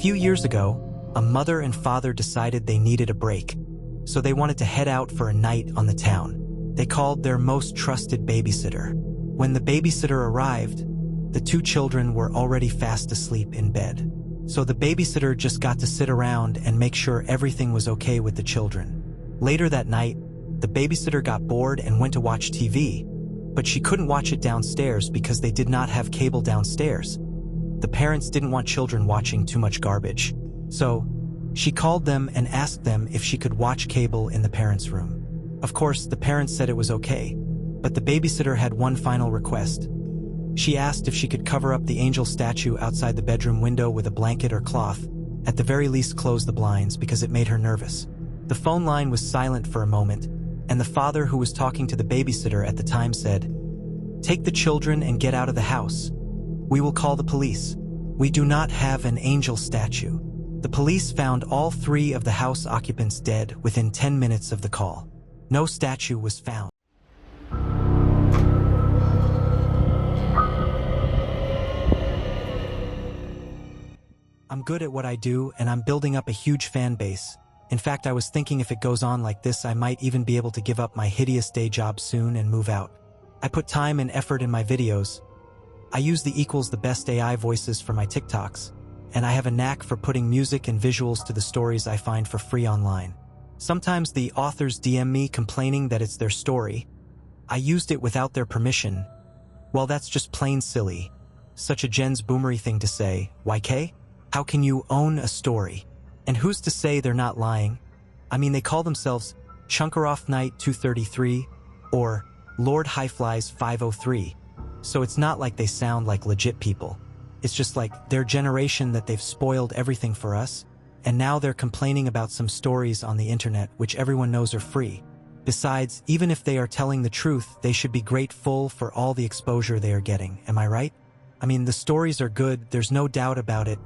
few years ago, a mother and father decided they needed a break, so they wanted to head out for a night on the town. They called their most trusted babysitter. When the babysitter arrived, the two children were already fast asleep in bed. So the babysitter just got to sit around and make sure everything was okay with the children. Later that night, the babysitter got bored and went to watch TV, but she couldn't watch it downstairs because they did not have cable downstairs. The parents didn't want children watching too much garbage. So, she called them and asked them if she could watch cable in the parents' room. Of course, the parents said it was okay, but the babysitter had one final request. She asked if she could cover up the angel statue outside the bedroom window with a blanket or cloth, at the very least close the blinds because it made her nervous. The phone line was silent for a moment, and the father who was talking to the babysitter at the time said, "Take the children and get out of the house. We will call the police. We do not have an angel statue." The police found all 3 of the house occupants dead within 10 minutes of the call. No statue was found. I'm good at what I do, and I'm building up a huge fan base. In fact, I was thinking if it goes on like this, I might even be able to give up my hideous day job soon and move out. I put time and effort in my videos. I use the best AI voices for my TikToks, and I have a knack for putting music and visuals to the stories I find for free online. Sometimes the authors DM me complaining that it's their story. I used it without their permission. Well, that's just plain silly. Such a Jen's boomery thing to say. YK? How can you own a story? And who's to say they're not lying? I mean, they call themselves Chunkeroff Knight 233 or Lord Highflies 503. So it's not like they sound like legit people. It's just like their generation that they've spoiled everything for us, and now they're complaining about some stories on the internet which everyone knows are free. Besides, even if they are telling the truth, they should be grateful for all the exposure they are getting, am I right? I mean, the stories are good, there's no doubt about it.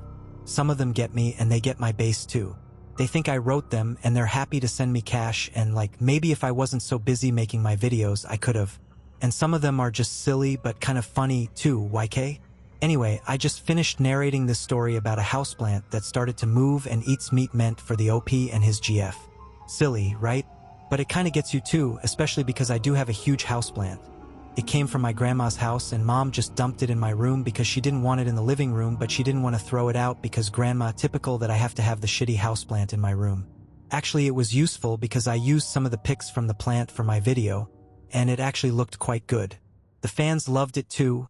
Some of them get me, and they get my base too. They think I wrote them, and they're happy to send me cash, and like, maybe if I wasn't so busy making my videos, I could've. And some of them are just silly, but kind of funny too, YK? Anyway, I just finished narrating this story about a houseplant that started to move and eats meat meant for the OP and his GF. Silly, right? But it kinda gets you too, especially because I do have a huge houseplant. It came from my grandma's house, and Mom just dumped it in my room because she didn't want it in the living room, but she didn't want to throw it out because Grandma typical that I have to have the shitty houseplant in my room. Actually, it was useful because I used some of the pics from the plant for my video, and it actually looked quite good. The fans loved it too,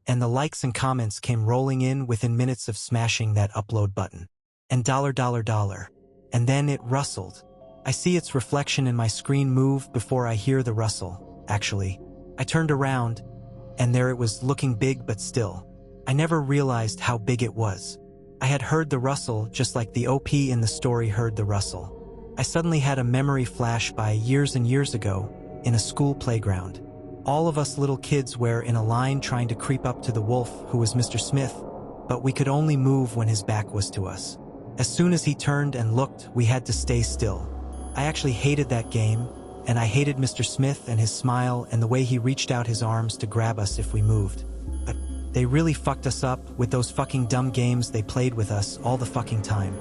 and the likes and comments came rolling in within minutes of smashing that upload button. And $. And then it rustled. I see its reflection in my screen move before I hear the rustle, actually. I turned around, and there it was, looking big but still. I never realized how big it was. I had heard the rustle just like the OP in the story heard the rustle. I suddenly had a memory flash by years and years ago, in a school playground. All of us little kids were in a line trying to creep up to the wolf who was Mr. Smith, but we could only move when his back was to us. As soon as he turned and looked, we had to stay still. I actually hated that game, and I hated Mr. Smith and his smile and the way he reached out his arms to grab us if we moved. But they really fucked us up with those fucking dumb games they played with us all the fucking time.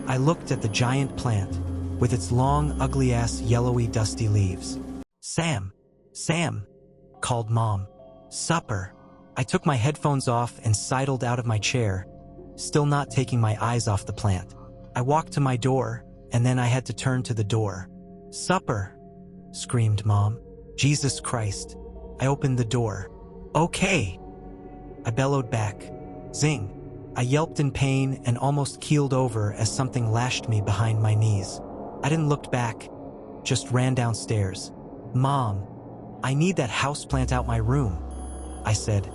I looked at the giant plant, with its long, ugly-ass, yellowy, dusty leaves. "Sam! Sam!" called Mom. "Supper!" I took my headphones off and sidled out of my chair, still not taking my eyes off the plant. I walked to my door, and then I had to turn to the door. "Supper!" screamed Mom. "Jesus Christ." I opened the door. "Okay!" I bellowed back. Zing! I yelped in pain and almost keeled over as something lashed me behind my knees. I didn't look back, just ran downstairs. "Mom, I need that houseplant out my room," I said,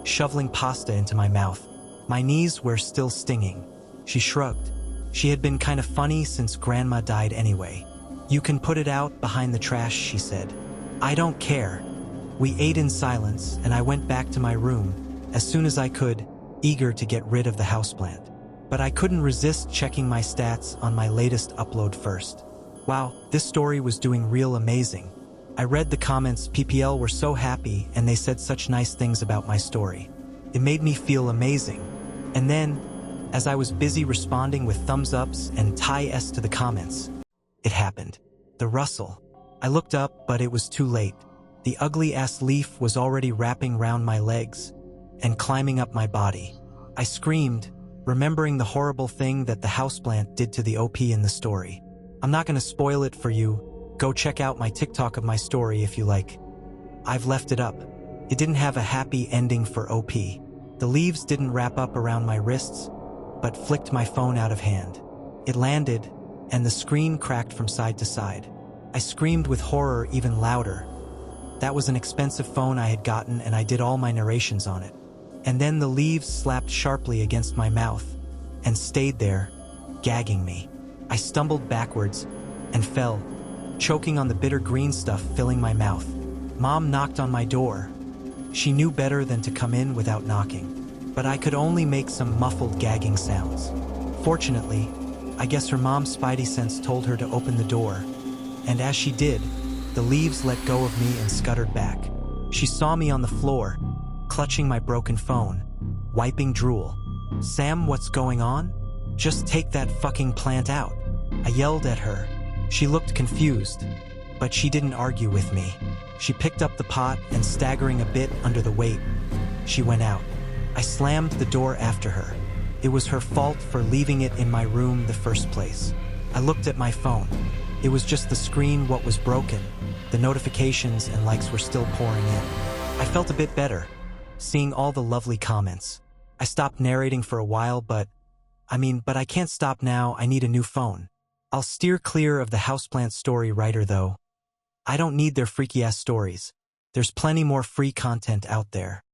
shoveling pasta into my mouth. My knees were still stinging. She shrugged. She had been kind of funny since Grandma died anyway. "You can put it out behind the trash," she said. "I don't care." We ate in silence, and I went back to my room, as soon as I could, eager to get rid of the houseplant. But I couldn't resist checking my stats on my latest upload first. Wow, this story was doing real amazing. I read the comments. PPL were so happy, and they said such nice things about my story. It made me feel amazing. And then, As I was busy responding with thumbs ups and tie S to the comments, it happened. The rustle. I looked up, but it was too late. The ugly-ass leaf was already wrapping round my legs and climbing up my body. I screamed, remembering the horrible thing that the houseplant did to the OP in the story. I'm not gonna spoil it for you. Go check out my TikTok of my story if you like. I've left it up. It didn't have a happy ending for OP. The leaves didn't wrap up around my wrists, but flicked my phone out of hand. It landed, and the screen cracked from side to side. I screamed with horror even louder. That was an expensive phone I had gotten, and I did all my narrations on it. And then the leaves slapped sharply against my mouth and stayed there, gagging me. I stumbled backwards and fell, choking on the bitter green stuff filling my mouth. Mom knocked on my door. She knew better than to come in without knocking, but I could only make some muffled gagging sounds. Fortunately, I guess her mom's spidey sense told her to open the door, and as she did, the leaves let go of me and scuttered back. She saw me on the floor, clutching my broken phone, wiping drool. "Sam, what's going on? Just take that fucking plant out." I yelled at her. She looked confused, but she didn't argue with me. She picked up the pot and, staggering a bit under the weight, she went out. I slammed the door after her. It was her fault for leaving it in my room the first place. I looked at my phone. It was just the screen what was broken. The notifications and likes were still pouring in. I felt a bit better, seeing all the lovely comments. I stopped narrating for a while, but I can't stop now. I need a new phone. I'll steer clear of the houseplant story writer though. I don't need their freaky-ass stories. There's plenty more free content out there.